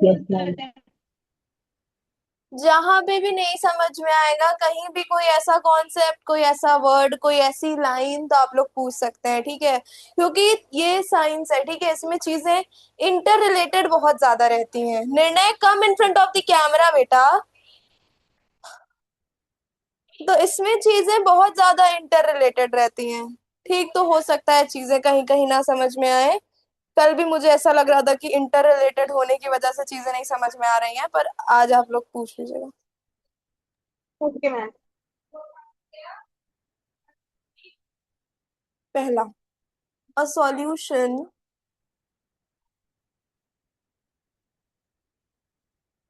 Yes ma'am. जहां पे भी नहीं समझ में आएगा, कहीं भी कोई ऐसा कॉन्सेप्ट, कोई ऐसा वर्ड, कोई ऐसी लाइन, तो आप लोग पूछ सकते हैं, ठीक है। क्योंकि ये साइंस है, ठीक है, इसमें चीजें इंटर रिलेटेड बहुत ज्यादा रहती हैं। Nirnay come in front of the camera बेटा। तो इसमें चीजें बहुत ज्यादा इंटर रिलेटेड रहती हैं। ठीक, तो हो सकता है चीजें कहीं कहीं ना समझ में आए। कल भी मुझे ऐसा लग रहा था कि इंटर रिलेटेड होने की वजह से चीजें नहीं समझ में आ रही हैं, पर आज आप लोग पूछ लीजिएगा। Okay ma'am. पहला, a solution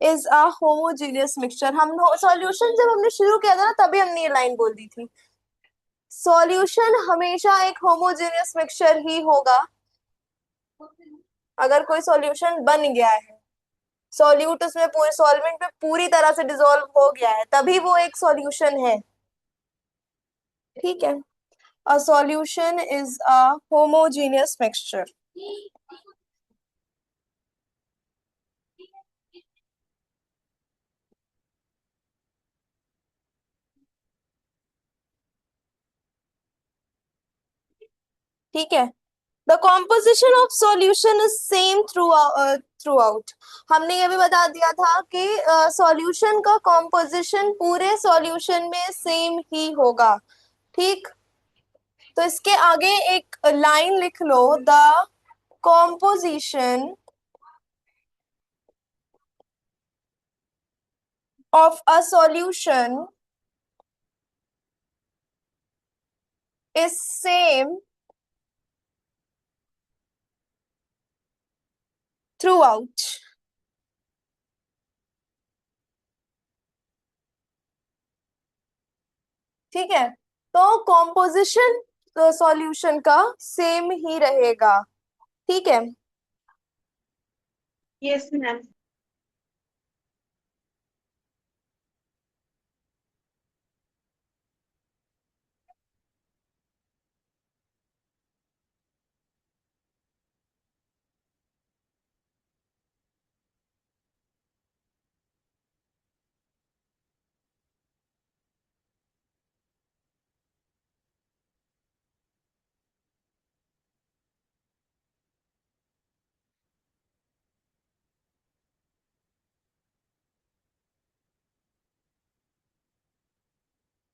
is a homogeneous mixture. हम सॉल्यूशन जब हमने शुरू किया था ना, तभी हमने ये लाइन बोल दी थी। सॉल्यूशन हमेशा एक होमोजेनियस मिक्सचर ही होगा। अगर कोई सॉल्यूशन बन गया है, सॉल्यूट उसमें पूरे सॉल्वेंट में पूरी तरह से डिसॉल्व हो गया है, तभी वो एक सॉल्यूशन है, ठीक है। अ solution is a homogeneous mixture. ठीक है। The composition of solution is same through out. हमने ये भी बता दिया था कि सॉल्यूशन का कॉम्पोजिशन पूरे सॉल्यूशन में सेम ही होगा, ठीक। तो इसके आगे एक लाइन लिख लो, the composition of a solution is same throughout. ठीक है, तो कॉम्पोजिशन सॉल्यूशन का सेम ही रहेगा, ठीक है। Yes ma'am.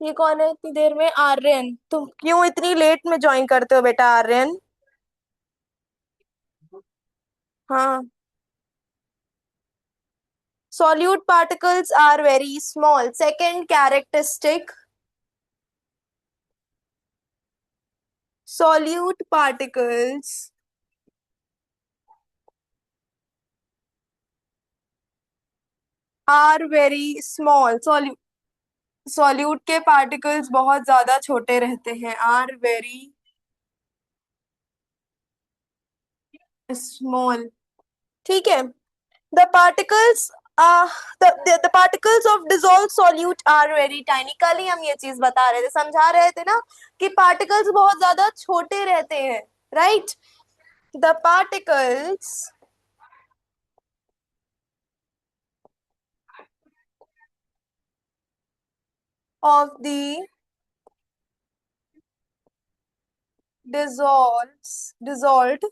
ये कौन है इतनी देर में? आर्यन, तुम क्यों इतनी लेट में ज्वाइन करते हो बेटा? आर्यन, हाँ। Solute particles are very small. Second characteristic, solute particles are very small. Solute के पार्टिकल्स बहुत ज्यादा छोटे रहते हैं, आर वेरी स्मॉल, ठीक है। The particles the particles of dissolve solute are very tiny. कल ही हम ये चीज बता रहे थे, समझा रहे थे ना, कि पार्टिकल्स बहुत ज्यादा छोटे रहते हैं, right. The particles of the dissolved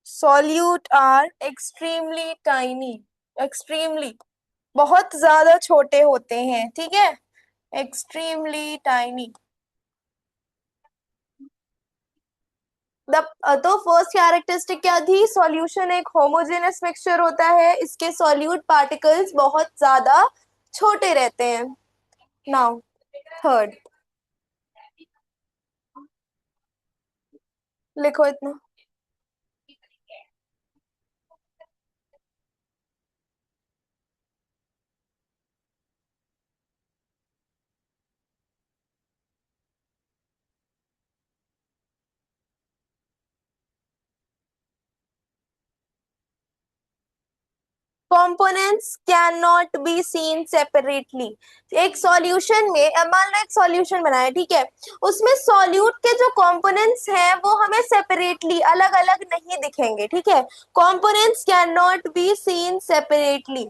solute are extremely tiny। extremely, बहुत ज्यादा छोटे होते हैं, ठीक है। extremely tiny। द तो फर्स्ट कैरेक्टरिस्टिक क्या थी? सॉल्यूशन एक होमोजेनस मिक्सचर होता है, इसके सॉल्यूट पार्टिकल्स बहुत ज्यादा छोटे रहते हैं। नाउ थर्ड, लिखो इतना। Components can not be seen separately. एक सॉल्यूशन में मान लो एक सॉल्यूशन बनाया, ठीक है, उसमें सॉल्यूट के जो कंपोनेंट्स हैं वो हमें सेपरेटली अलग अलग नहीं दिखेंगे, ठीक है। Components can not be seen separately.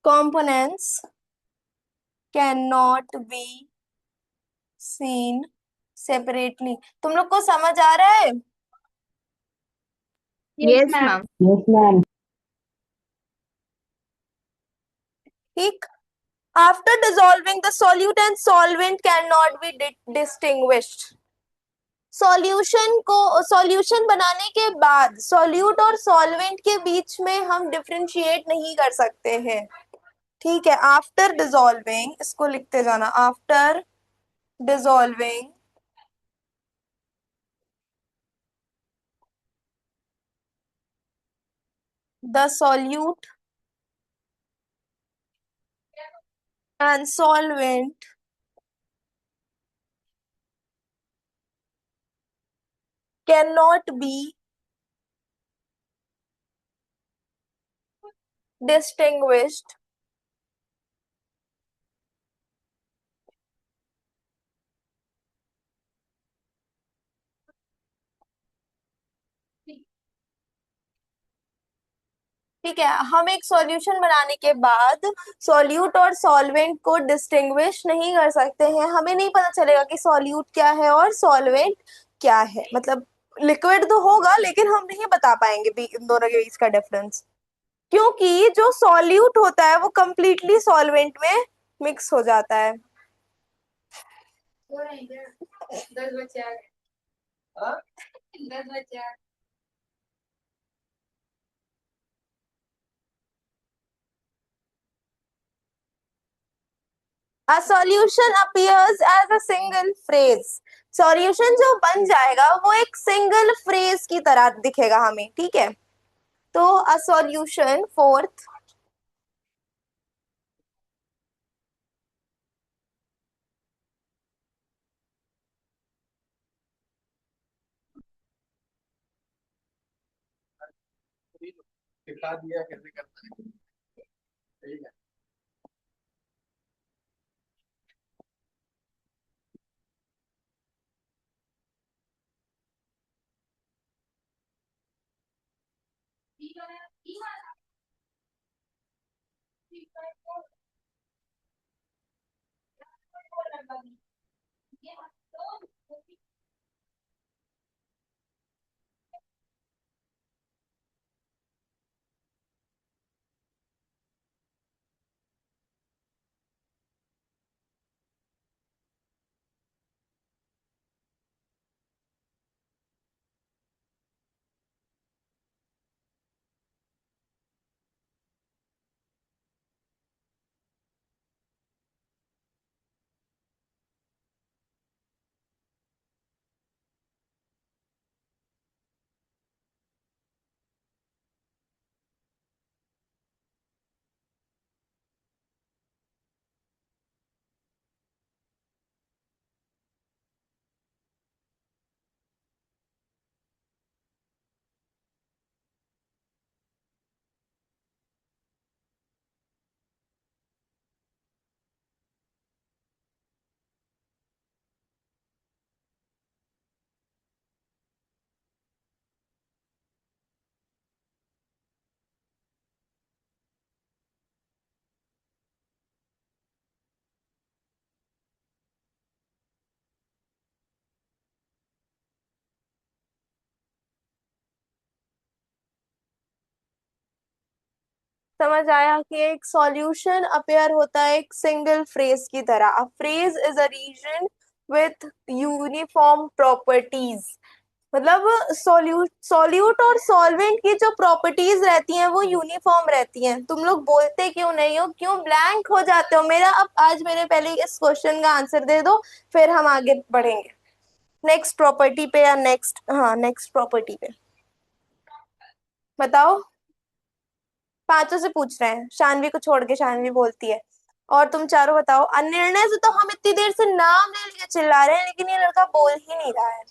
Components can not be seen separately. तुम लोग को समझ आ रहा है? Yes yes ma'am. Ma'am. Yes ma'am. ठीक। After dissolving, the solute and solvent cannot be distinguished. Solution बनाने के बाद सॉल्यूट और सॉल्वेंट के बीच में हम डिफरेंशिएट नहीं कर सकते हैं, ठीक है। आफ्टर डिसॉल्विंग, इसको लिखते जाना, after dissolving the solute and solvent can not be distinguished. ठीक है, हम एक सॉल्यूशन बनाने के बाद सॉल्यूट और सॉल्वेंट को डिस्टिंग्विश नहीं कर सकते हैं। हमें नहीं पता चलेगा कि सॉल्यूट क्या है और सॉल्वेंट क्या है, मतलब लिक्विड तो होगा लेकिन हम नहीं बता पाएंगे इन दोनों के बीच का डिफरेंस, क्योंकि जो सॉल्यूट होता है वो कंप्लीटली सॉल्वेंट में मिक्स हो जाता है। 10 बच्चे आ गए। हाँ? 10 बच्चे आ गए। A solution appears as a single phrase. Solution जो बन जाएगा वो एक सिंगल फ्रेज की तरह दिखेगा हमें, ठीक है। तो अ सॉल्यूशन, फोर्थ, सिखा दिया कैसे करना है। ठीक है। समझ आया कि एक सॉल्यूशन अपेयर होता है एक सिंगल फ्रेज की तरह। A phrase is a region with uniform properties. मतलब सॉल्यूट और सॉल्वेंट की जो प्रॉपर्टीज रहती हैं वो यूनिफॉर्म रहती हैं। तुम लोग बोलते क्यों नहीं हो, क्यों ब्लैंक हो जाते हो? मेरा अब आज मेरे पहले इस क्वेश्चन का आंसर दे दो, फिर हम आगे बढ़ेंगे नेक्स्ट प्रॉपर्टी पे, या नेक्स्ट, हाँ नेक्स्ट प्रॉपर्टी पे। बताओ, पांचों से पूछ रहे हैं, शानवी को छोड़ के, शानवी बोलती है और तुम चारों बताओ। निर्णय से तो हम इतनी देर से नाम ले लिए चिल्ला रहे हैं, लेकिन ये लड़का बोल ही नहीं रहा है।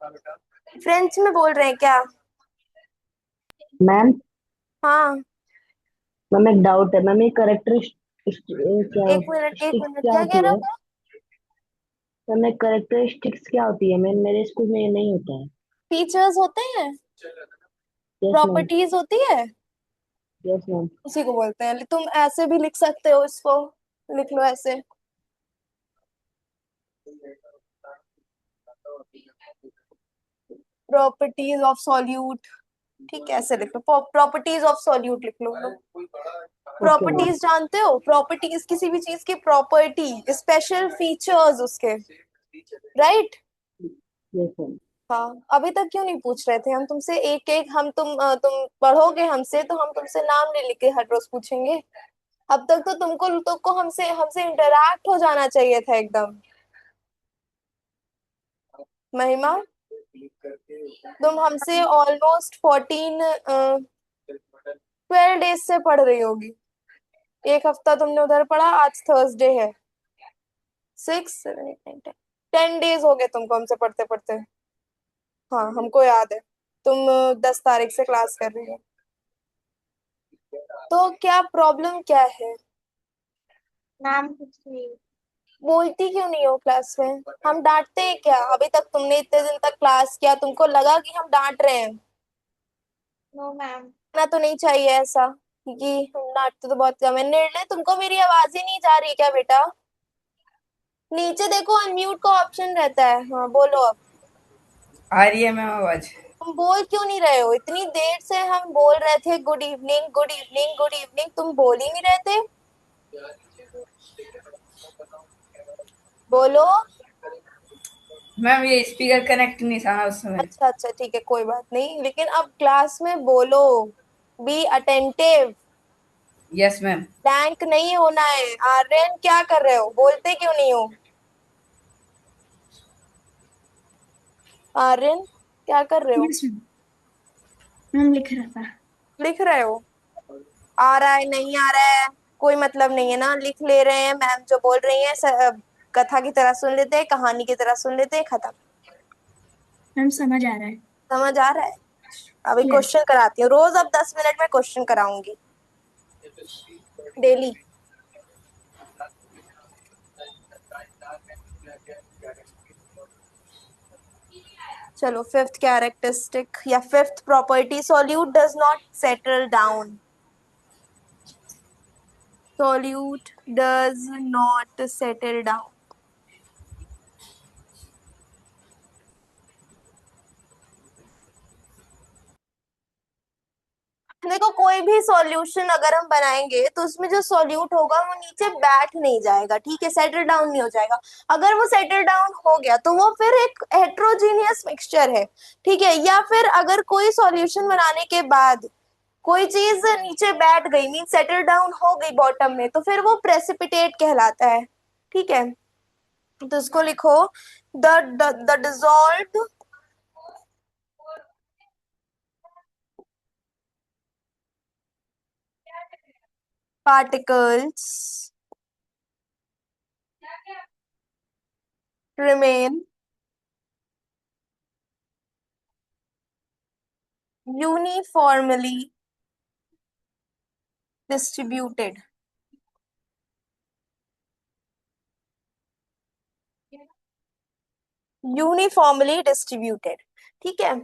हाँ बेटा। फ्रेंच में बोल रहे हैं क्या? मैम हाँ। मैम एक डाउट है मैम, ये क्या एक मिनट एक स्टिक्स मिनट, क्या क्या कह होती रहे है? हो? मैम एक करेक्टरिस्टिक्स क्या होती है? मैम मेरे स्कूल में ये नहीं होता है। फीचर्स होते हैं, यस मैम। प्रॉपर्टीज होती है, यस मैम। उसी को बोलते हैं। तुम ऐसे भी लिख सकते हो इसको, लिख लो ऐसे। प्रॉपर्टीज ऑफ सॉल्यूट, ठीक है ऐसे लिख लो, प्रॉपर्टीज ऑफ सॉल्यूट लिख लो। Okay ma'am. प्रॉपर्टीज जानते हो? प्रॉपर्टीज किसी भी चीज की प्रॉपर्टी, स्पेशल फीचर्स उसके, राइट? Yes ma'am. हाँ, अभी तक क्यों नहीं पूछ रहे थे हम तुमसे? एक एक हम तुम पढ़ोगे हमसे तो हम तुमसे नाम ले लेके हर रोज पूछेंगे। अब तक तो तुमको हमसे हमसे इंटरैक्ट हो जाना चाहिए था एकदम। महिमा, तुम हमसे ऑलमोस्ट 12 डेज से पढ़ रही होगी। एक हफ्ता तुमने उधर पढ़ा, आज थर्सडे है। 6 7 8 9 10 डेज हो गए तुमको हमसे पढ़ते पढ़ते। हाँ हमको याद है। तुम 10 तारीख से क्लास कर रही हो, तो क्या प्रॉब्लम क्या है? नाम कुछ नहीं। बोलती क्यों नहीं हो क्लास में? हम डांटते हैं क्या? अभी तक तुमने इतने दिन तक क्लास किया, तुमको लगा कि हम डांट रहे हैं? No ma'am. ना तो नहीं चाहिए ऐसा, क्योंकि हम डांटते तो बहुत कम है। निर्णय, तुमको मेरी आवाज ही नहीं जा रही क्या बेटा? नीचे देखो, अनम्यूट का ऑप्शन रहता है। हाँ बोलो अब। आ रही है मैम आवाज? तुम बोल क्यों नहीं रहे हो? इतनी देर से हम बोल रहे थे good evening good evening good evening, तुम बोल ही नहीं रहे थे। बोलो। मैम ये स्पीकर कनेक्ट नहीं था उस समय। अच्छा अच्छा ठीक है, कोई बात नहीं, लेकिन अब क्लास में बोलो। Be attentive. Yes ma'am. Blank नहीं होना है। आर्यन क्या कर रहे हो? बोलते क्यों नहीं हो? आर्यन क्या कर रहे हो? Yes ma'am. मैम लिख रहा था। लिख रहे हो? आ रहा है नहीं आ रहा है कोई मतलब नहीं है ना, लिख ले रहे हैं। मैम जो बोल रही है कथा की तरह सुन लेते हैं, कहानी की तरह सुन लेते हैं, खत्म। मैम समझ आ रहा है। समझ आ रहा है? अभी यस। क्वेश्चन कराती हूँ रोज, अब 10 मिनट में क्वेश्चन कराऊंगी डेली। चलो, फिफ्थ कैरेक्टरिस्टिक या fifth property, solute does not settle down. Solute does not settle down. देखो, कोई भी सॉल्यूशन अगर हम बनाएंगे तो उसमें जो सॉल्यूट होगा वो नीचे बैठ नहीं जाएगा, ठीक है, सेटल डाउन नहीं हो जाएगा। अगर वो सेटल डाउन हो गया तो वो फिर एक हेट्रोजीनियस मिक्सचर है, ठीक है। या फिर अगर कोई सॉल्यूशन बनाने के बाद कोई चीज नीचे बैठ गई, मीन सेटल डाउन हो गई बॉटम में, तो फिर वो प्रेसिपिटेट कहलाता है, ठीक है। तो इसको लिखो, the dissolved particles remain uniformly distributed. Uniformly distributed, ठीक है।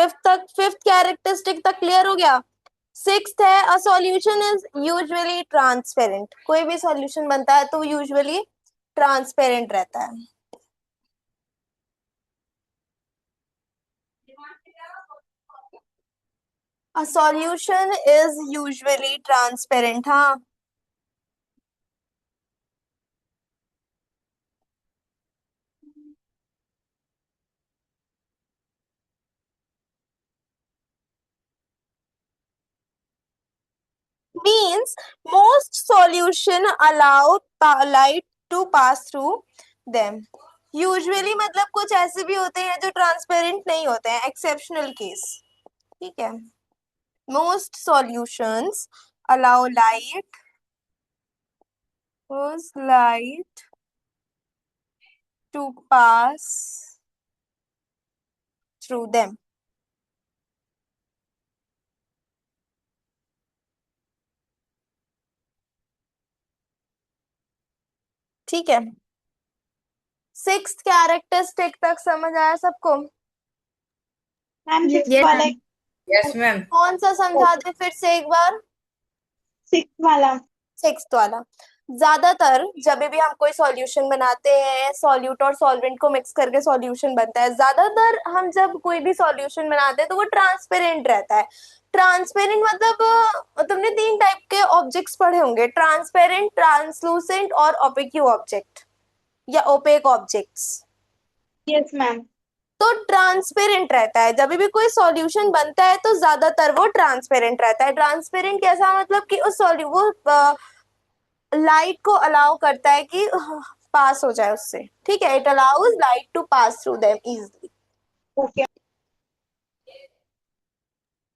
फिफ्थ कैरेक्टरिस्टिक तक क्लियर हो गया। सिक्स्थ है अ सॉल्यूशन इज यूजुअली ट्रांसपेरेंट, कोई भी सॉल्यूशन बनता है तो यूजुअली ट्रांसपेरेंट रहता है। A solution is usually transparent, हाँ। Means most solution allow light to pass through them. Usually मतलब कुछ ऐसे भी होते हैं जो ट्रांसपेरेंट नहीं होते हैं, एक्सेप्शनल केस, ठीक है। Most solutions allow light to pass through them. ठीक है, सिक्स्थ कैरेक्टरिस्टिक तक समझ आया सबको? मैम Yes, सिक्स वाला ma'am. Yes, ma'am. कौन सा समझा दे फिर से एक बार? सिक्स वाला सिक्स्थ वाला। ज्यादातर जब भी हम कोई सॉल्यूशन बनाते हैं, सॉल्यूट और सॉल्वेंट को मिक्स करके सॉल्यूशन बनता है, ज्यादातर हम जब कोई भी सॉल्यूशन बनाते हैं तो वो ट्रांसपेरेंट रहता है। ट्रांसपेरेंट मतलब तुमने तीन टाइप के ऑब्जेक्ट्स पढ़े होंगे, ट्रांसपेरेंट, ट्रांसलूसेंट और ओपेक्यू ऑब्जेक्ट या ओपेक ऑब्जेक्ट्स। Yes ma'am. तो ट्रांसपेरेंट रहता है, जब भी कोई सॉल्यूशन बनता है तो ज्यादातर वो ट्रांसपेरेंट रहता है। ट्रांसपेरेंट कैसा मतलब कि उस वो लाइट को अलाउ करता है कि पास हो जाए उससे, ठीक है। It allows light to pass through them easily. Okay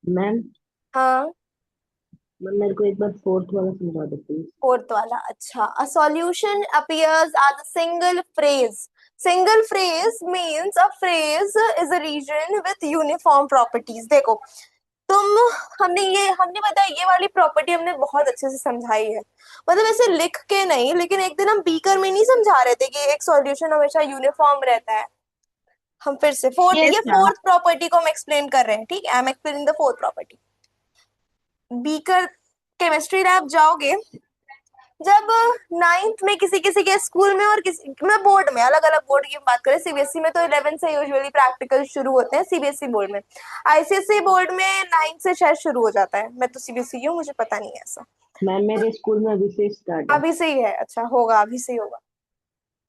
ma'am हाँ, मैम मेरे को एक बार फोर्थ वाला समझा दो प्लीज। फोर्थ वाला, अच्छा। A solution appears as a single phrase. Single phrase means a phrase is a region with uniform properties. देखो तुम, हमने बताया ये वाली प्रॉपर्टी हमने बहुत अच्छे से समझाई है, मतलब ऐसे लिख के नहीं, लेकिन एक दिन हम बीकर में नहीं समझा रहे थे कि एक सॉल्यूशन हमेशा यूनिफॉर्म रहता है। हम फिर से Yes, ये ma'am. फोर्थ प्रॉपर्टी को हम एक्सप्लेन कर रहे हैं, ठीक है। I am explaining the fourth property. Beaker chemistry lab जाओगे जब नाइन्थ में, किसी किसी के स्कूल में और किसी में बोर्ड में, अलग अलग बोर्ड की बात करें, सीबीएसई में तो 11 से यूजुअली प्रैक्टिकल शुरू होते हैं, सीबीएसई बोर्ड में, आईसीएसई बोर्ड में 9 से शायद शुरू हो जाता है। मैं तो सीबीएसई हूँ, मुझे पता नहीं है ऐसा। मैम मेरे स्कूल में अभी से स्टार्ट है। अभी से ही है? अच्छा, होगा अभी से ही होगा।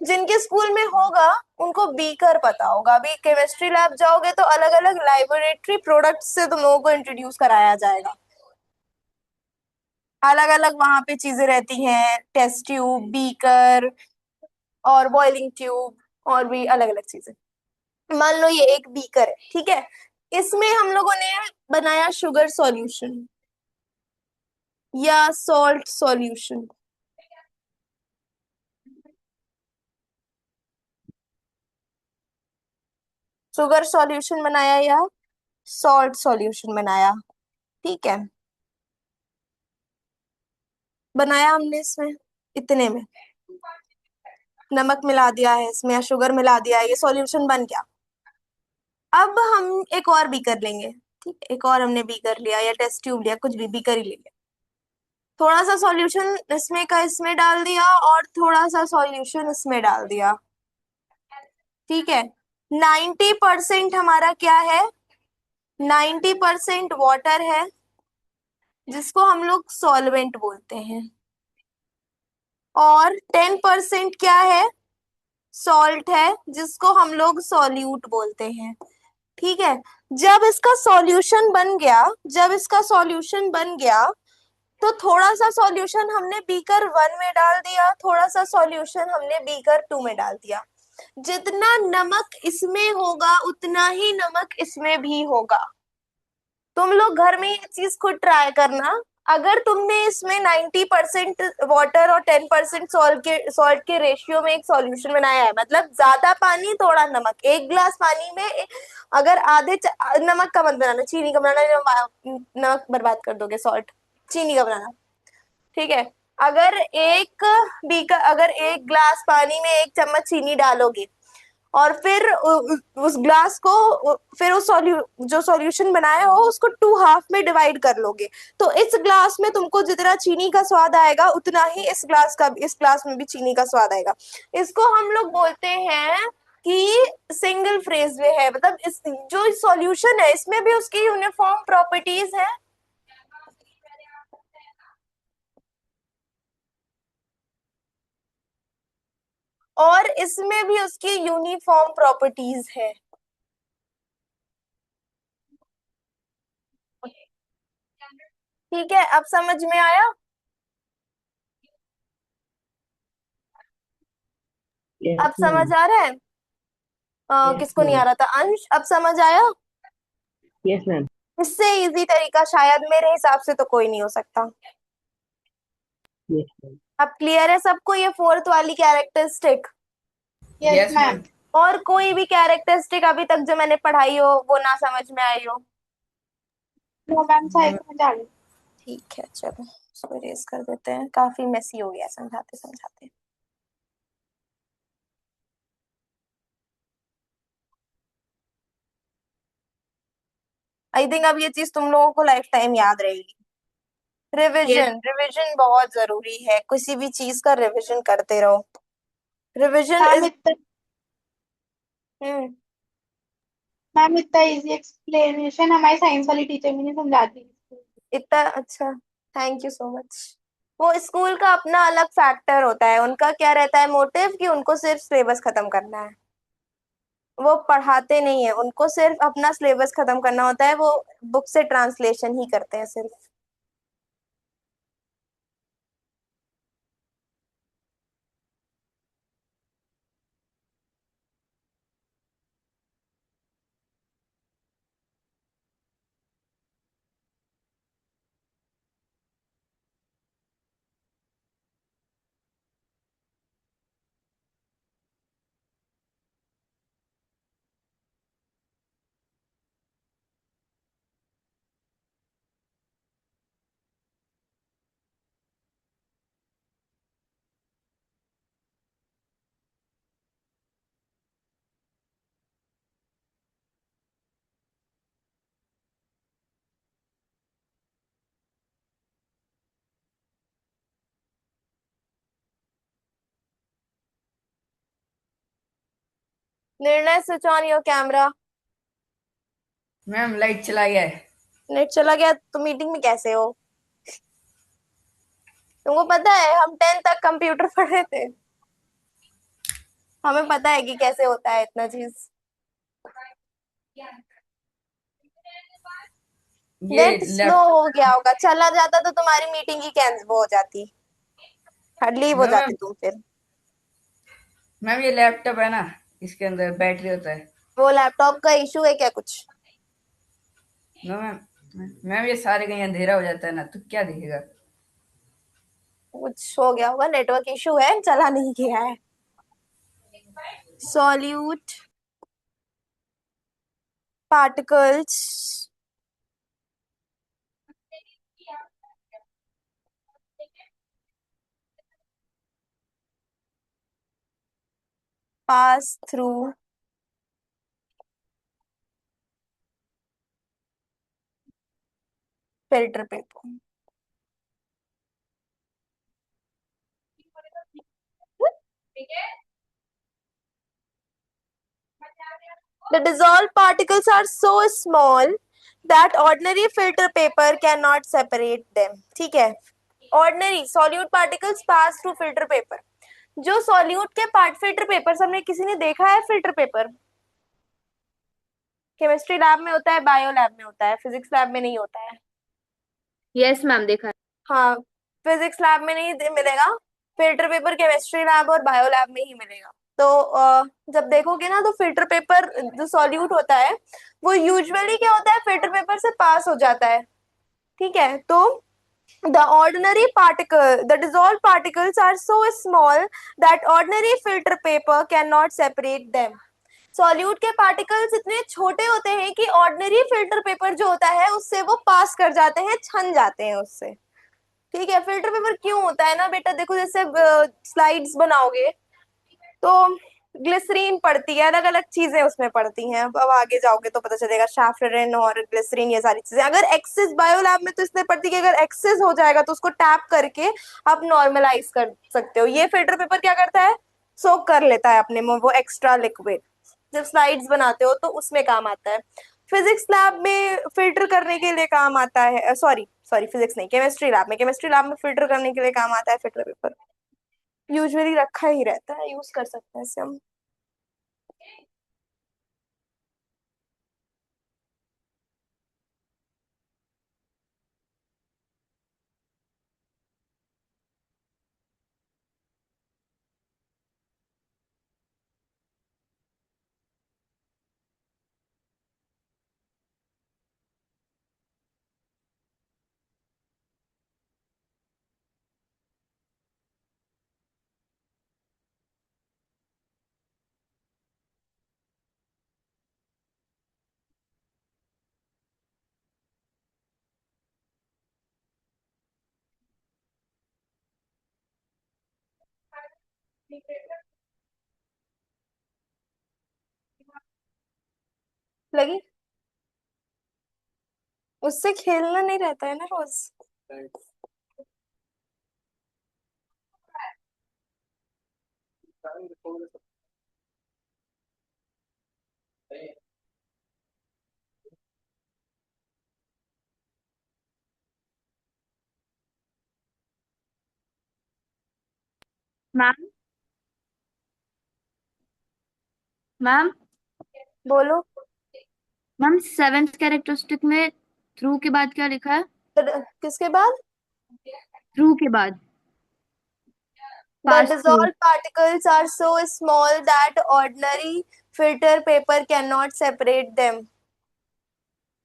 जिनके स्कूल में होगा उनको बीकर पता होगा। अभी केमिस्ट्री लैब जाओगे तो अलग अलग लाइब्रेटरी प्रोडक्ट्स से तुम लोगों को इंट्रोड्यूस कराया जाएगा। अलग अलग वहां पे चीजें रहती हैं, टेस्ट ट्यूब, बीकर और बॉइलिंग ट्यूब, और भी अलग अलग चीजें। मान लो ये एक बीकर है, ठीक है, इसमें हम लोगों ने बनाया शुगर सॉल्यूशन या सॉल्ट सॉल्यूशन। शुगर सॉल्यूशन बनाया या सॉल्ट सॉल्यूशन बनाया, ठीक है, बनाया हमने। इसमें इतने में नमक मिला दिया है इसमें या शुगर मिला दिया है, ये सॉल्यूशन बन गया। अब हम एक और बीकर लेंगे, ठीक है, एक और हमने बीकर लिया या टेस्ट ट्यूब लिया, कुछ भी बीकर ही ले लिया। थोड़ा सा सॉल्यूशन इसमें का इसमें डाल दिया और थोड़ा सा सॉल्यूशन इसमें डाल दिया, ठीक है। 90% हमारा क्या है? 90% वाटर है, जिसको हम लोग सॉल्वेंट बोलते हैं, और 10% क्या है? सॉल्ट है, जिसको हम लोग सॉल्यूट बोलते हैं, ठीक है। जब इसका सॉल्यूशन बन गया, तो थोड़ा सा सॉल्यूशन हमने बीकर 1 में डाल दिया, थोड़ा सा सॉल्यूशन हमने बीकर 2 में डाल दिया। जितना नमक इसमें होगा उतना ही नमक इसमें भी होगा। तुम लोग घर में ये चीज खुद ट्राई करना। अगर तुमने इसमें 90% वाटर और 10% सॉल्ट के रेशियो में एक सॉल्यूशन बनाया है, मतलब ज्यादा पानी थोड़ा नमक, एक ग्लास पानी में अगर नमक का मत बनाना, चीनी का बनाना, नमक बर्बाद कर दोगे, सॉल्ट, चीनी का बनाना, ठीक है। अगर एक ग्लास पानी में 1 चम्मच चीनी डालोगे और फिर उस ग्लास को फिर उस जो सॉल्यूशन बनाया हो उसको 2 हाफ में डिवाइड कर लोगे, तो इस ग्लास में तुमको जितना चीनी का स्वाद आएगा उतना ही इस ग्लास में भी चीनी का स्वाद आएगा। इसको हम लोग बोलते हैं कि सिंगल फेज में है, मतलब इस जो सॉल्यूशन है इसमें भी उसकी यूनिफॉर्म प्रॉपर्टीज है। और इसमें भी उसकी यूनिफॉर्म प्रॉपर्टीज है। ठीक है, अब समझ में आया? यस अब समझ मैम। आ रहा है? यस किसको नहीं मैम। आ रहा था? अंश, अब समझ आया? Yes ma'am. इससे इजी तरीका शायद मेरे हिसाब से तो कोई नहीं हो सकता। Yes ma'am. अब क्लियर है सबको ये फोर्थ वाली characteristic? Yes, yes ma'am. Ma'am. और कोई भी कैरेक्टरिस्टिक अभी तक जो मैंने पढ़ाई हो वो ना समझ में आई हो? No, ma'am. सारी समझ आ गई. ठीक है, चलो इसको इरेज कर देते हैं, काफी मेसी हो गया समझाते समझाते। आई थिंक अब ये चीज तुम लोगों को लाइफ टाइम याद रहेगी। रिविजन, रिविजन बहुत जरूरी है, किसी भी चीज का रिविजन करते रहो। रिविजन मैम इज इतना मैम इतना इजी एक्सप्लेनेशन हमारी साइंस वाली टीचर भी नहीं समझाती. इतना अच्छा, थैंक यू सो मच। वो स्कूल का अपना अलग फैक्टर होता है, उनका क्या रहता है मोटिव कि उनको सिर्फ सिलेबस खत्म करना है, वो पढ़ाते नहीं है, उनको सिर्फ अपना सिलेबस खत्म करना होता है, वो बुक से ट्रांसलेशन ही करते हैं सिर्फ। निर्णय, switch on your camera. Ma'am light चला गया है। नेट चला गया तो मीटिंग में कैसे हो? तुमको पता है हम 10th तक कंप्यूटर पढ़े थे, हमें पता है कि कैसे होता है इतना चीज। ये नेट स्लो लैप हो गया होगा, चला जाता तो तुम्हारी मीटिंग ही कैंसिल हो जाती, लीव हो जाती मैम तुम फिर। मैम ये लैपटॉप है ना, इसके अंदर बैटरी होता है। वो लैपटॉप का इशू है क्या कुछ? No ma'am. मैम ये सारे कहीं अंधेरा हो जाता है ना, तो क्या दिखेगा? कुछ हो गया होगा, नेटवर्क इशू है, चला नहीं गया है। Solute particles pass through filter paper. The dissolved particles are so small that ordinary filter paper cannot separate them. ठीक है, ordinary solute particles pass through filter paper. जो solute के फिल्टर पेपर, हमने किसी ने देखा है फिल्टर पेपर? केमिस्ट्री लैब में होता है, बायो लैब में होता है, फिजिक्स लैब में नहीं होता है। यस मैम, देखा है। हाँ, फिजिक्स लैब में नहीं मिलेगा, फिल्टर पेपर केमिस्ट्री लैब और बायो लैब में ही मिलेगा। तो जब देखोगे ना तो फिल्टर पेपर जो सॉल्यूट होता है वो यूजुअली क्या होता है, फिल्टर पेपर से पास हो जाता है। ठीक है, तो the ordinary particle, the dissolved particles are so small that ordinary filter paper cannot separate them. Solute के पार्टिकल्स इतने छोटे होते हैं कि ऑर्डिनरी फिल्टर पेपर जो होता है उससे वो पास कर जाते हैं, छन जाते हैं उससे। ठीक है, फिल्टर पेपर क्यों होता है ना बेटा, देखो जैसे स्लाइड्स बनाओगे तो ग्लिसरीन पड़ती है, अलग अलग चीजें उसमें पड़ती हैं। अब आगे जाओगे तो पता चलेगा, सैफरन और ग्लिसरीन ये सारी चीजें। अगर एक्सेस बायो लैब में तो इसलिए पड़ती है कि अगर एक्सेस हो जाएगा तो उसको टैप करके आप नॉर्मलाइज कर सकते हो। ये फिल्टर पेपर क्या करता है, सोक कर लेता है अपने में वो एक्स्ट्रा लिक्विड, जब स्लाइड्स बनाते हो तो उसमें काम आता है। फिजिक्स लैब में फिल्टर करने के लिए काम आता है, सॉरी सॉरी फिजिक्स नहीं, केमिस्ट्री लैब में फिल्टर करने के लिए काम आता है फिल्टर पेपर। यूजुअली रखा ही रहता है, यूज कर सकते हैं इसे हम। लगी, उससे खेलना नहीं रहता है ना रोज। मैम मैम बोलो। मैम सेवेंथ कैरेक्टरिस्टिक में थ्रू के बाद क्या लिखा है? किसके बाद? थ्रू के बाद The pass through. dissolved particles are so small that ordinary filter paper cannot separate them.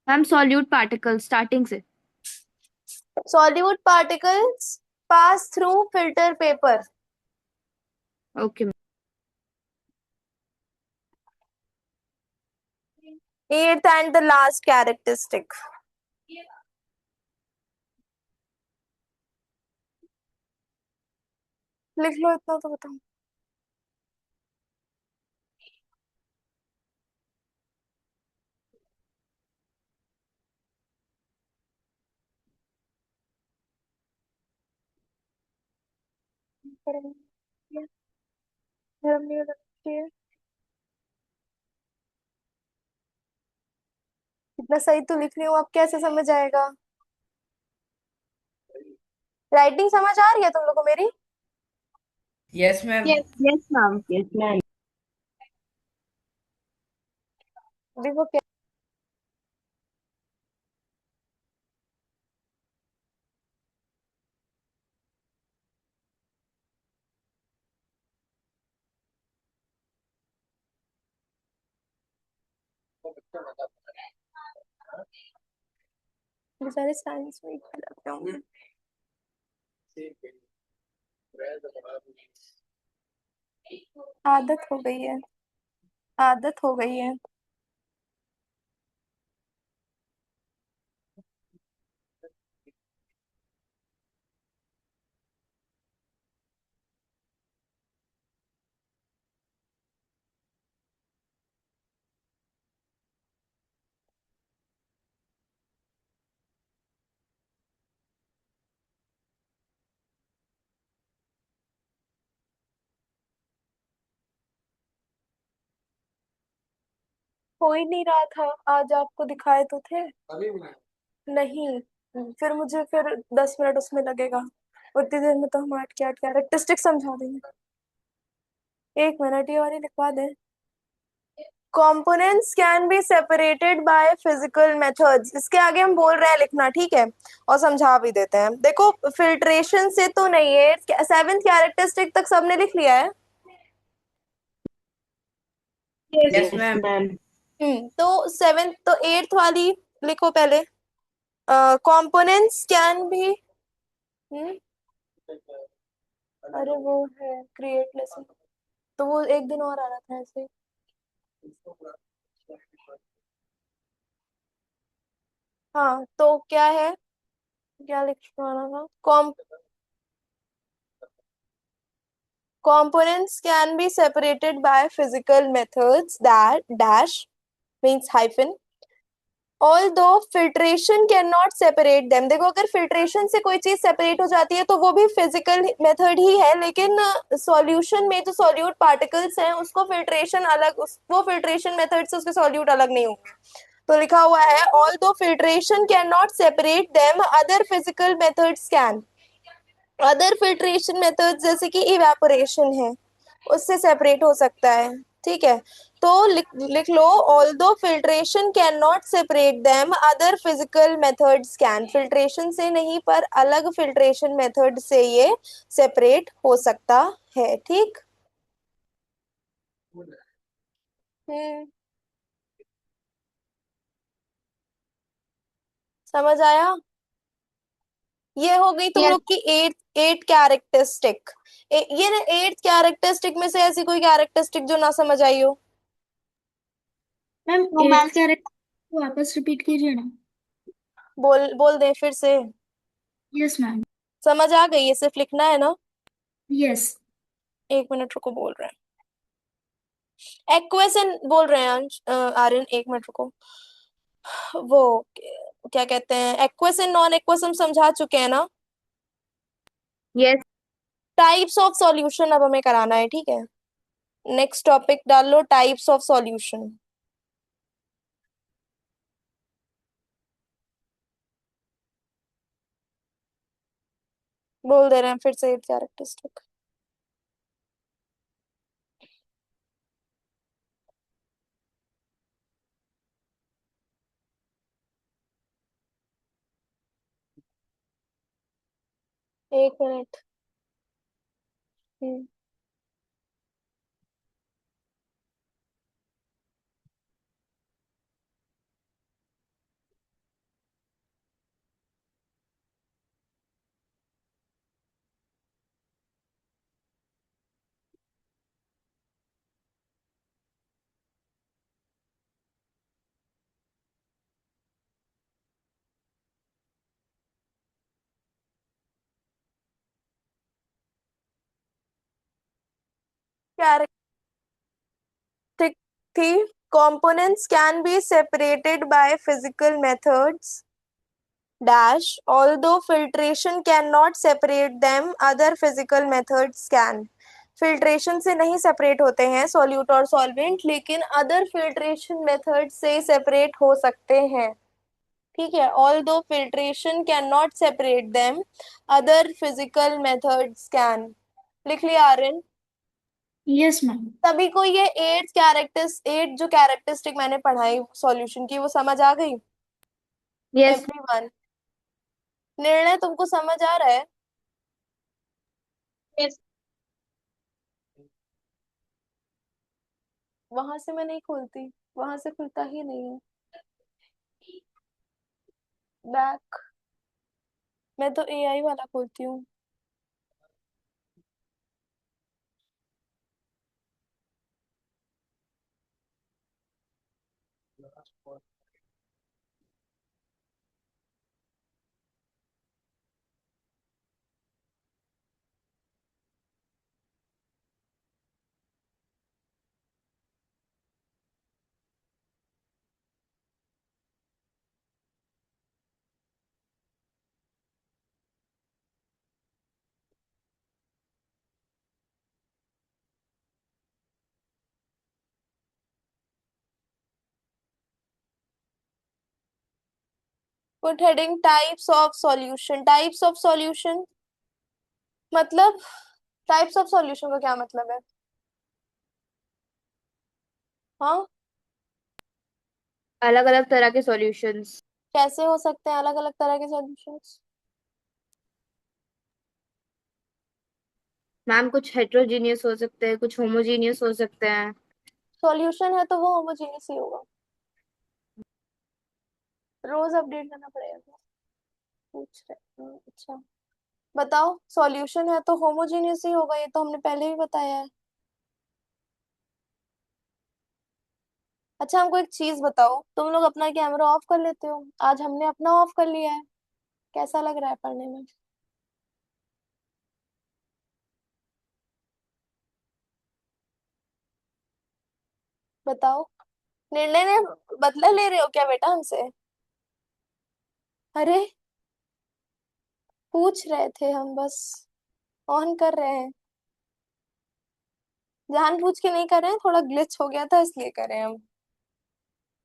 Ma'am solute particle starting से। Solute particles pass through filter paper. Okay. Eighth and the last characteristic. लिख लो इतना तो बताओ। इतना सही तो लिख रही हूँ, अब कैसे समझ आएगा? राइटिंग समझ आ रही है तुम लोग को मेरी? Yes ma'am. Yes. Yes ma'am. Yes ma'am. देखो क्या, बेचारे साइंस में ही जाते होंगे। आदत हो गई है, आदत हो गई है। हो ही नहीं रहा था, आज आपको दिखाए तो थे। अभी भी नहीं, फिर मुझे फिर 10 मिनट उसमें लगेगा, उतनी देर में तो हम 8 के 8 कैरेक्टरिस्टिक समझा देंगे। 1 मिनट, ये वाली लिखवा दे। Components can be separated by physical methods, इसके आगे हम बोल रहे हैं लिखना, ठीक है? और समझा भी देते हैं। देखो फिल्ट्रेशन से तो नहीं है, सेवेंथ कैरेक्टरिस्टिक तक सबने लिख लिया है। Yes. Yes yes ma'am. Ma'am. तो सेवेंथ तो एट्थ वाली लिखो पहले। कंपोनेंट्स कैन भी, अरे वो है क्रिएट लेसन, तो वो एक दिन और आ रहा था ऐसे। हाँ तो क्या है, क्या लिखवाना था? components can be separated by physical methods that dash means hyphen although filtration cannot separate them। देखो अगर filtration से कोई चीज separate हो जाती है तो वो भी physical method ही है, लेकिन solution में जो solute particles हैं उसको filtration अलग वो filtration method से उसके solute अलग नहीं होंगे। तो लिखा हुआ है although filtration cannot separate them other physical methods can। Other filtration methods जैसे कि इवेपोरेशन है उससे सेपरेट हो सकता है। ठीक है, तो लिख लो although filtration can not separate them other physical methods can. Filtration से नहीं पर अलग फिल्ट्रेशन मेथड से ये सेपरेट हो सकता है। ठीक। हम्म, समझ आया? ये हो गई तुम Yes. लोग की एट कैरेक्टरिस्टिक। ये ना एट कैरेक्टरिस्टिक में से ऐसी कोई कैरेक्टरिस्टिक जो ना समझ आई हो? Ma'am No, ma'am. 8th character वापस रिपीट कीजिए ना। बोल बोल दे फिर से। Yes ma'am. समझ आ गई? ये सिर्फ लिखना है ना? यस। 1 मिनट रुको, बोल रहे हैं एक्वेशन बोल रहे हैं आर्यन, 1 मिनट रुको। वो क्या कहते हैं, एक्वस एंड नॉन एक्वस हम समझा चुके हैं ना। यस। टाइप्स ऑफ सॉल्यूशन अब हमें कराना है। ठीक है, नेक्स्ट टॉपिक डाल लो, टाइप्स ऑफ सॉल्यूशन। बोल दे रहे हैं फिर से 8 कैरेक्टरिस्टिक। एक मिनट। कैरेक्टरिस्टिक थी components can be separated by physical methods dash although filtration cannot separate them other physical methods can। Filtration से नहीं सेपरेट होते हैं सॉल्यूट और सॉल्वेंट, लेकिन अदर फिल्ट्रेशन मेथड से सेपरेट हो सकते हैं। ठीक है, although filtration can not separate them other physical methods can. लिख लिया आर्यन? Yes ma'am. सभी को ये एट जो कैरेक्टरिस्टिक मैंने पढ़ाई सॉल्यूशन की वो समझ आ गई? यस। एवरीवन, निर्णय तुमको समझ आ रहा है? Yes. वहां से मैं नहीं खोलती, वहां से खुलता ही नहीं है। बैक, मैं तो एआई वाला खोलती हूँ। Put heading types of solution. Types of solution मतलब, टाइप्स ऑफ सॉल्यूशन का क्या मतलब है? हाँ, अलग अलग तरह के सॉल्यूशंस। कैसे हो सकते हैं अलग अलग तरह के सॉल्यूशंस? मैम कुछ हेट्रोजीनियस हो सकते हैं, कुछ होमोजीनियस हो सकते हैं। सॉल्यूशन है तो वो होमोजेनियस ही होगा। रोज अपडेट करना पड़ेगा। पूछ रहे अच्छा, बताओ सॉल्यूशन है तो होमोजेनियस ही होगा, ये तो हमने पहले भी बताया है। अच्छा, हमको एक चीज बताओ, तुम लोग अपना कैमरा ऑफ कर लेते हो? आज हमने अपना ऑफ कर लिया है, कैसा लग रहा है पढ़ने में? बताओ, निर्णय ने बदला ले रहे हो क्या बेटा हमसे? अरे पूछ रहे थे हम बस, ऑन कर रहे हैं, जानबूझ के नहीं कर रहे हैं, थोड़ा ग्लिच हो गया था इसलिए कर रहे हैं हम।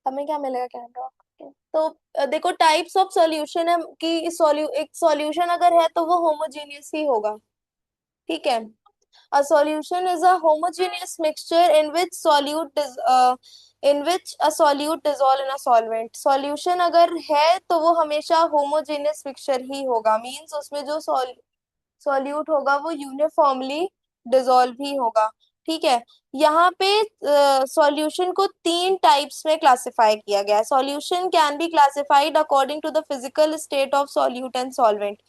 हमें क्या मिलेगा कैमरा? तो देखो टाइप्स ऑफ सॉल्यूशन है कि एक सॉल्यूशन अगर है तो वो होमोजेनियस ही होगा, ठीक है। A solution is a homogeneous mixture in which a solute dissolve in a solvent. Solution अगर है तो वो हमेशा homogeneous mixture ही होगा, मीन्स उसमें जो solute होगा वो uniformly dissolve ही होगा, ठीक है। यहाँ पे सॉल्यूशन को 3 टाइप्स में क्लासिफाई किया गया है। Solution can be classified according to the physical state of solute and solvent.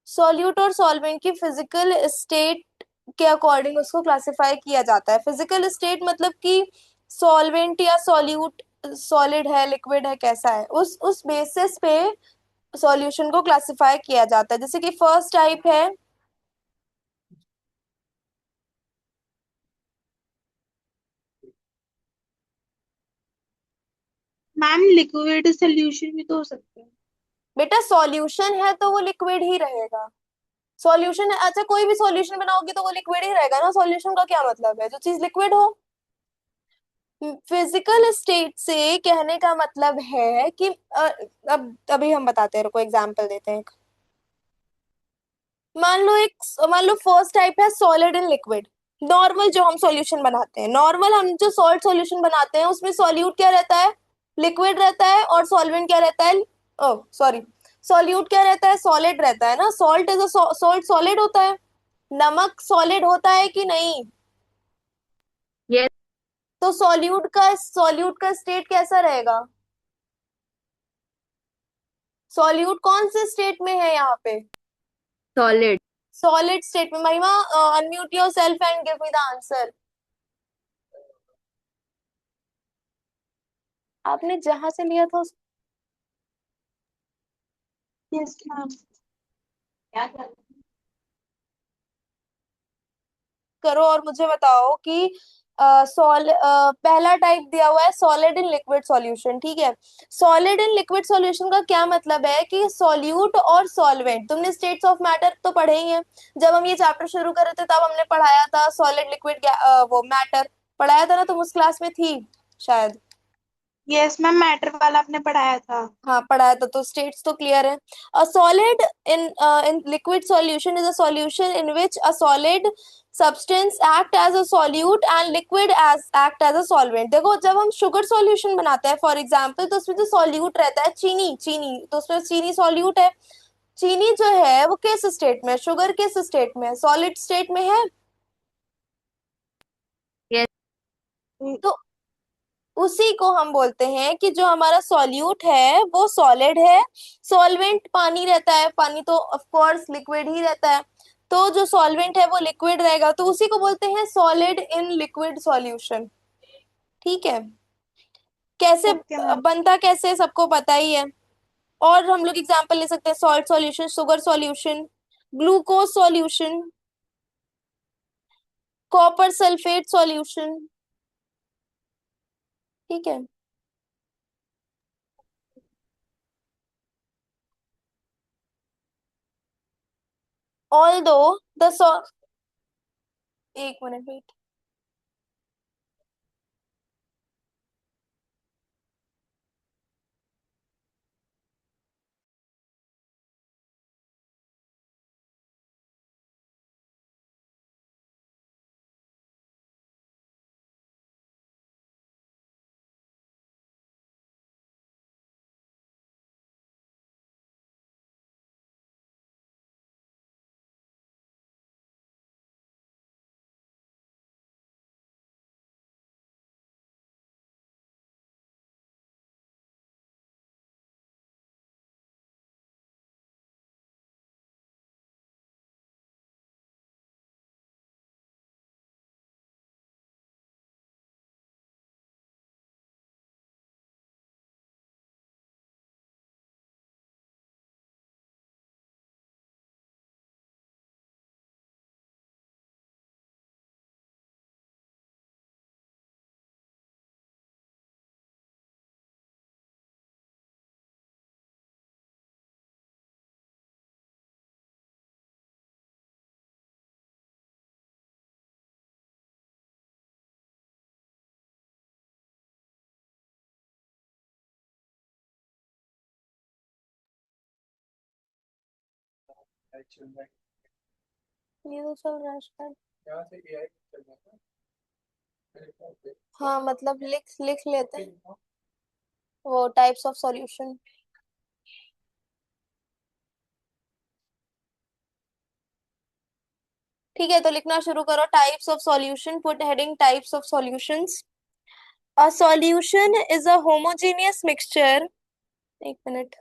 Solute और सॉल्वेंट की फिजिकल स्टेट के अकॉर्डिंग उसको क्लासिफाई किया जाता है। फिजिकल स्टेट मतलब कि सॉल्वेंट या सॉल्यूट सॉलिड है, लिक्विड है, कैसा है, उस बेसिस पे सॉल्यूशन को क्लासिफाई किया जाता है। जैसे कि फर्स्ट टाइप है, मैम लिक्विड सोल्यूशन भी तो हो सकते हैं। बेटा सॉल्यूशन है तो वो लिक्विड ही रहेगा। सॉल्यूशन है, अच्छा कोई भी सॉल्यूशन बनाओगे तो वो लिक्विड ही रहेगा ना, सॉल्यूशन का क्या मतलब है, जो चीज लिक्विड हो। फिजिकल स्टेट से कहने का मतलब है कि अब अभी हम बताते हैं, रुको एग्जांपल देते हैं। मान लो फर्स्ट टाइप है सॉलिड एंड लिक्विड। नॉर्मल जो हम सॉल्यूशन बनाते हैं, नॉर्मल हम जो सॉल्ट सॉल्यूशन बनाते हैं उसमें सॉल्यूट क्या रहता है, लिक्विड रहता है, और सॉल्वेंट क्या रहता है, ओ सॉरी, सॉल्यूट क्या रहता है, सॉलिड रहता है ना। Salt is a salt solid होता है। नमक सॉलिड होता है कि नहीं? यस। तो सॉल्यूट का स्टेट कैसा रहेगा? सॉल्यूट कौन से स्टेट में है यहाँ पे? सॉलिड। सॉलिड स्टेट में। महिमा, unmute your self and give me the answer. आपने जहां से लिया था यस मैम। करो और मुझे बताओ कि पहला टाइप दिया हुआ है सॉलिड इन लिक्विड सॉल्यूशन, ठीक है। सॉलिड इन लिक्विड सॉल्यूशन का क्या मतलब है कि सॉल्यूट और सॉल्वेंट, तुमने स्टेट्स ऑफ मैटर तो पढ़े ही हैं। जब हम ये चैप्टर शुरू कर रहे थे तब हमने पढ़ाया था सॉलिड लिक्विड वो मैटर पढ़ाया था ना, तुम उस क्लास में थी शायद। यस मैम, मैटर वाला आपने पढ़ाया था। हाँ पढ़ाया था, तो स्टेट्स तो क्लियर है। A solid in liquid solution is a solution in which a solid substance act as a solute and liquid as act as a solvent. देखो जब हम शुगर सॉल्यूशन बनाते हैं फॉर एग्जांपल, तो उसमें जो सॉल्यूट रहता है चीनी, चीनी तो उसमें चीनी सॉल्यूट है। चीनी जो है वो किस स्टेट में है, शुगर किस स्टेट में है, सॉलिड स्टेट में है। यस। तो उसी को हम बोलते हैं कि जो हमारा सॉल्यूट है वो सॉलिड है। सॉल्वेंट पानी रहता है, पानी तो ऑफ कोर्स लिक्विड ही रहता है। तो जो सॉल्वेंट है वो लिक्विड रहेगा, तो उसी को बोलते हैं सॉलिड इन लिक्विड सॉल्यूशन, ठीक है। कैसे ओके मैम। बनता कैसे सबको पता ही है। और हम लोग एग्जांपल ले सकते हैं, salt solution, sugar solution, glucose solution, copper sulphate solution, ठीक है। ऑल्दो द एक मिनट वेट। चल रहा है, ये तो चल रहा है शायद। यहाँ से AI चल रहा है मेरे ख्याल से। हाँ मतलब लिख लिख लेते हैं वो टाइप्स ऑफ सॉल्यूशन। ठीक है तो लिखना शुरू करो। Types of solution, put heading types of solutions. A solution is a homogeneous mixture. एक मिनट।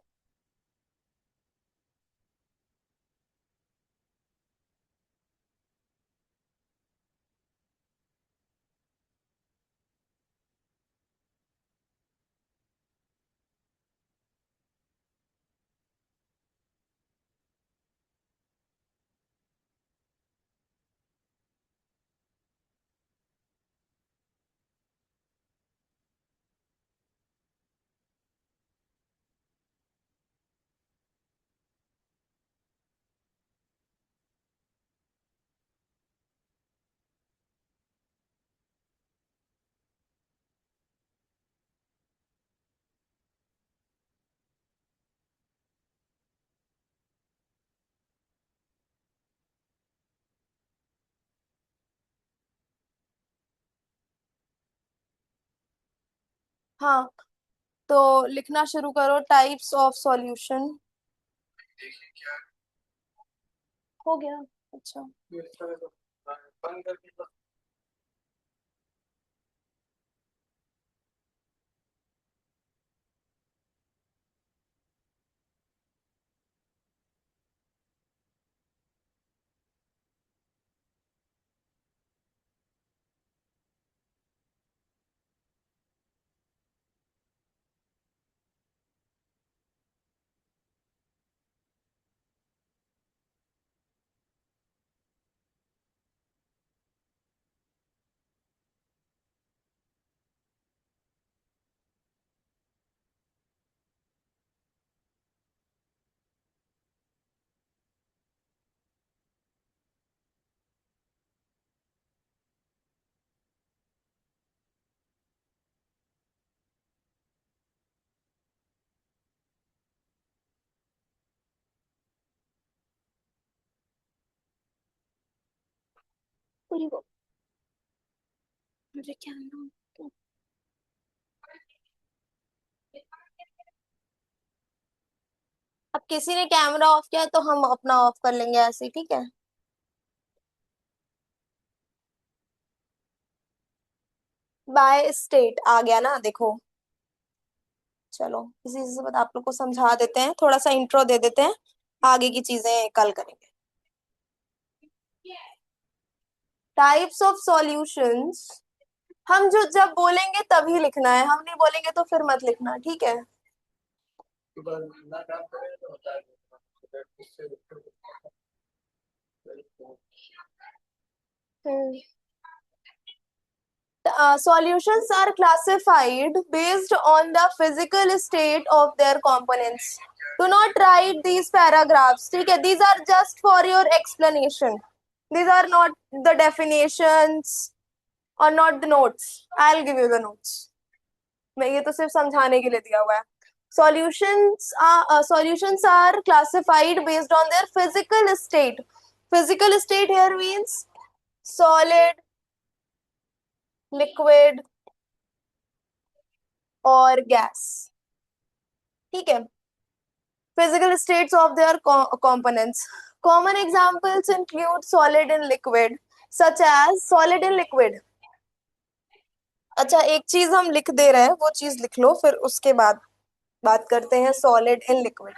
हाँ तो लिखना शुरू करो टाइप्स ऑफ सॉल्यूशन। देखिए क्या हो गया। अच्छा इस तरह से बंद करके बस पूरी वो मुझे क्या नाम तो। अब किसी ने कैमरा ऑफ किया तो हम अपना ऑफ कर लेंगे ऐसे ही, ठीक है। बाय स्टेट आ गया ना देखो। चलो इसी से आप लोग को समझा देते हैं, थोड़ा सा इंट्रो दे देते हैं, आगे की चीजें कल करेंगे। टाइप्स ऑफ सॉल्यूशंस हम जो जब बोलेंगे तभी लिखना है, हम नहीं बोलेंगे तो फिर मत लिखना, ठीक है। सुबह ना काम करें तो होता है उससे Solutions are classified based on the physical state of their components. Do not write these paragraphs. ठीक है, these are just for your explanation. These are not the definitions or not the notes. I'll give you the notes. मैं ये तो सिर्फ समझाने के लिए दिया हुआ है। Solutions are classified based on their physical state. Physical state here means solid, liquid और गैस, ठीक है। Physical states of their components. Common examples include solid and liquid, such as solid and liquid. अच्छा एक चीज हम लिख दे रहे हैं, वो चीज लिख लो, फिर उसके बाद बात करते हैं सॉलिड एंड लिक्विड।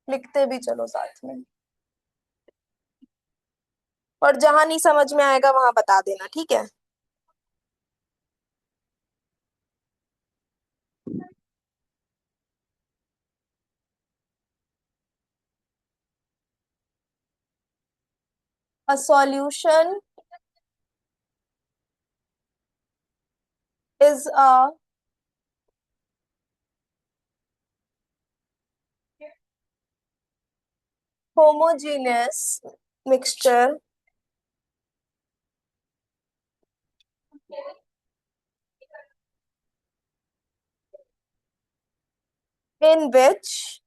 लिखते भी चलो साथ में, और जहां नहीं समझ में आएगा वहां बता देना, ठीक है। A solution is a homogeneous mixture in which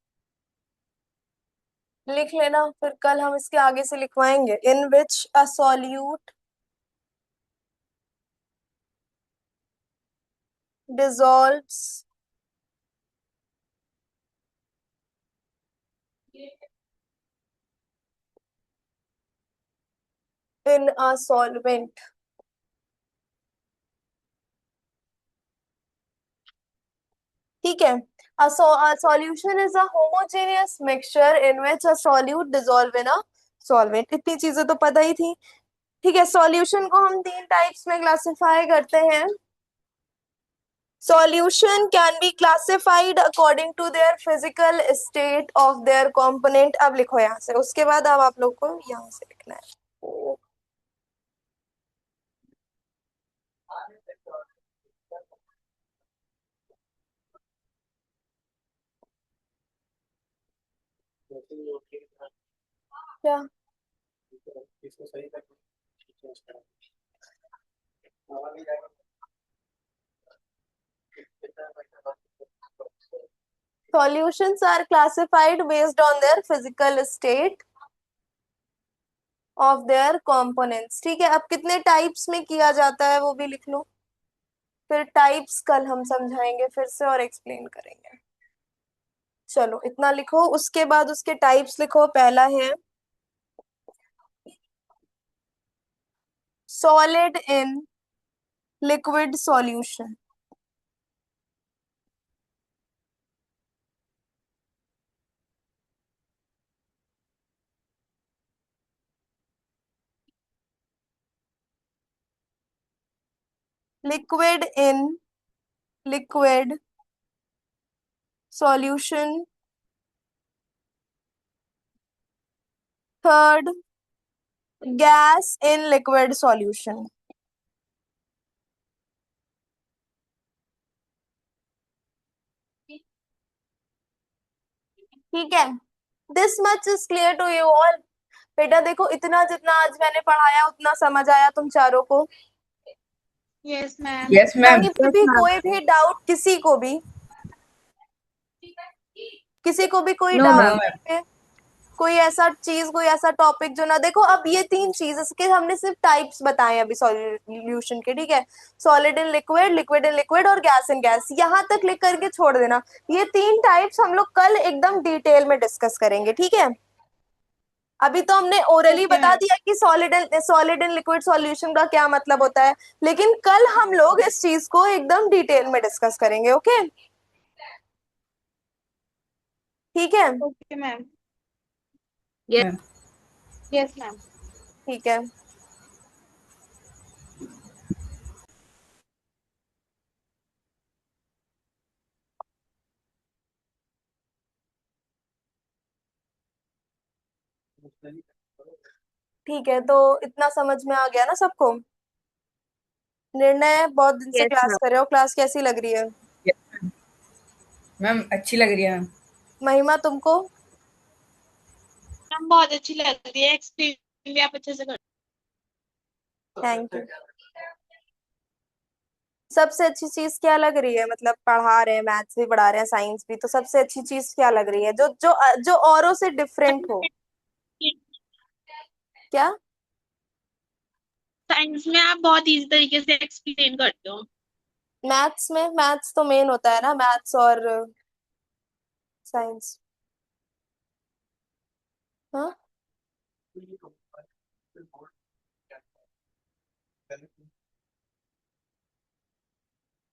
लिख लेना, फिर कल हम इसके आगे से लिखवाएंगे। In which a solute dissolves in a solvent. ठीक है। A solution is a homogeneous mixture in which a solute dissolve in a solvent. इतनी चीजें तो पता ही थी। ठीक है, सॉल्यूशन को हम तीन टाइप्स में क्लासिफाई करते हैं। Solution can be classified according to their physical state of their component. अब लिखो यहाँ से, उसके बाद अब आप लोग को यहाँ से लिखना है। क्या इसको सही कर हवा नहीं जाएगा। solutions are classified based on their physical state of their components। ठीक है, अब कितने टाइप्स में किया जाता है वो भी लिख लो, फिर टाइप्स कल हम समझाएंगे फिर से और एक्सप्लेन करेंगे। चलो इतना लिखो, उसके बाद उसके टाइप्स लिखो। पहला है solid in liquid solution. Liquid in liquid solution. Third, gas in liquid solution. ठीक है, this much is clear to you all. बेटा देखो, इतना जितना आज मैंने पढ़ाया उतना समझ आया तुम चारों को? Yes ma'am. Yes ma'am. कहीं पे भी कोई भी डाउट, किसी को भी कोई No, doubt no ma'am. Ma'am. कोई ऐसा चीज, कोई ऐसा टॉपिक जो ना देखो। अब ये तीन चीज, इसके हमने सिर्फ टाइप्स बताए अभी सॉल्यूशन के। ठीक है, solid in liquid, liquid in liquid और गैस इन गैस, यहाँ तक लिख करके छोड़ देना। ये तीन टाइप्स हम लोग कल एकदम डिटेल में डिस्कस करेंगे। ठीक है, अभी तो हमने ओरली ओके बता मैम। दिया कि सॉलिड एंड लिक्विड सॉल्यूशन का क्या मतलब होता है, लेकिन कल हम लोग इस चीज को एकदम डिटेल में डिस्कस करेंगे। ओके, ठीक है। Okay ma'am. Yes. Yes ma'am. ठीक है, ठीक है, तो इतना समझ में आ गया ना सबको? निर्णय, बहुत दिन से Yes, क्लास ma'am. कर रहे हो, क्लास कैसी लग रही है? मैम अच्छी लग रही है मैम। महिमा तुमको? मैम बहुत अच्छी लग रही है, एक्सप्लेन भी आप अच्छे से कर। Thank you. सबसे अच्छी चीज क्या लग रही है? मतलब पढ़ा रहे हैं, मैथ्स भी पढ़ा रहे हैं, साइंस भी, तो सबसे अच्छी चीज क्या लग रही है जो जो जो औरों से डिफरेंट हो? क्या? साइंस में आप बहुत इजी तरीके से एक्सप्लेन करते हो। मैथ्स में? मैथ्स तो मेन होता है ना, मैथ्स और साइंस। हाँ,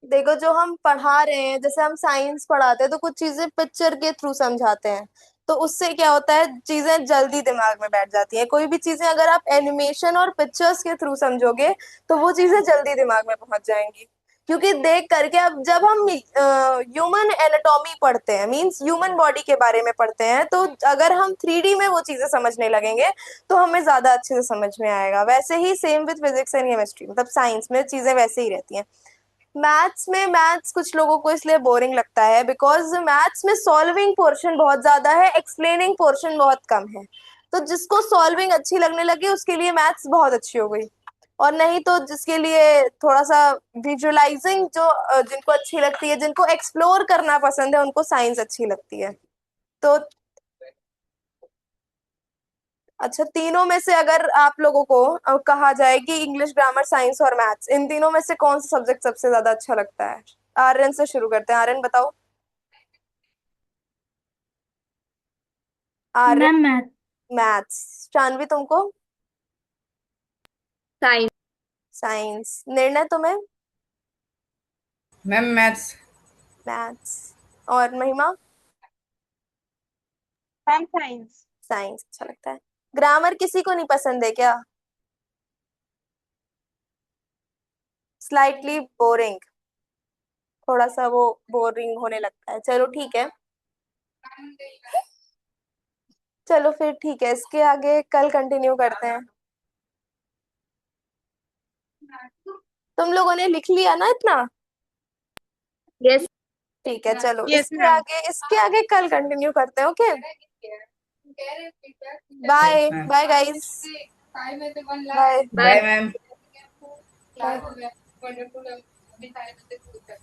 देखो जो हम पढ़ा रहे हैं, जैसे हम साइंस पढ़ाते हैं तो कुछ चीजें पिक्चर के थ्रू समझाते हैं, तो उससे क्या होता है, चीजें जल्दी दिमाग में बैठ जाती हैं। कोई भी चीजें अगर आप एनिमेशन और पिक्चर्स के थ्रू समझोगे तो वो चीजें जल्दी दिमाग में पहुंच जाएंगी। क्योंकि देख करके, अब जब हम ह्यूमन एनाटॉमी पढ़ते हैं, मींस ह्यूमन बॉडी के बारे में पढ़ते हैं, तो अगर हम 3D में वो चीजें समझने लगेंगे तो हमें ज्यादा अच्छे से समझ में आएगा। वैसे ही same with physics and chemistry, मतलब साइंस में चीजें वैसे ही रहती हैं। मैथ्स कुछ लोगों को इसलिए बोरिंग लगता है बिकॉज मैथ्स में सॉल्विंग पोर्शन बहुत ज्यादा है, एक्सप्लेनिंग पोर्शन बहुत कम है। तो जिसको सॉल्विंग अच्छी लगने लगी उसके लिए मैथ्स बहुत अच्छी हो गई, और नहीं तो जिसके लिए थोड़ा सा विजुअलाइजिंग जो जिनको अच्छी लगती है, जिनको एक्सप्लोर करना पसंद है, उनको साइंस अच्छी लगती है। तो अच्छा, तीनों में से अगर आप लोगों को कहा जाए कि इंग्लिश, ग्रामर, साइंस और मैथ्स, इन तीनों में से कौन सा सब्जेक्ट सबसे ज्यादा अच्छा लगता है? आर्यन से शुरू करते हैं। आर्यन बताओ। Aryan. Ma'am math. Maths. Shanvi तुमको? साइंस। साइंस। निर्णय तुम्हें? Ma'am maths. मैथ्स। और महिमा? Ma'am science. साइंस अच्छा लगता है। ग्रामर किसी को नहीं पसंद है क्या? स्लाइटली बोरिंग, थोड़ा सा वो बोरिंग होने लगता है। चलो ठीक है, चलो फिर ठीक है, इसके आगे कल कंटिन्यू करते हैं। तुम लोगों ने लिख लिया ना इतना? यस। ठीक है, चलो Yes, इसके ma'am. आगे, इसके आगे कल कंटिन्यू करते हैं। ओके, कह रहे feedback बाय हाँ। Bye guys. 5 में से 1 lakh bye bye ma'am. Class में वंडरफुल अभी 5 में से 2 तक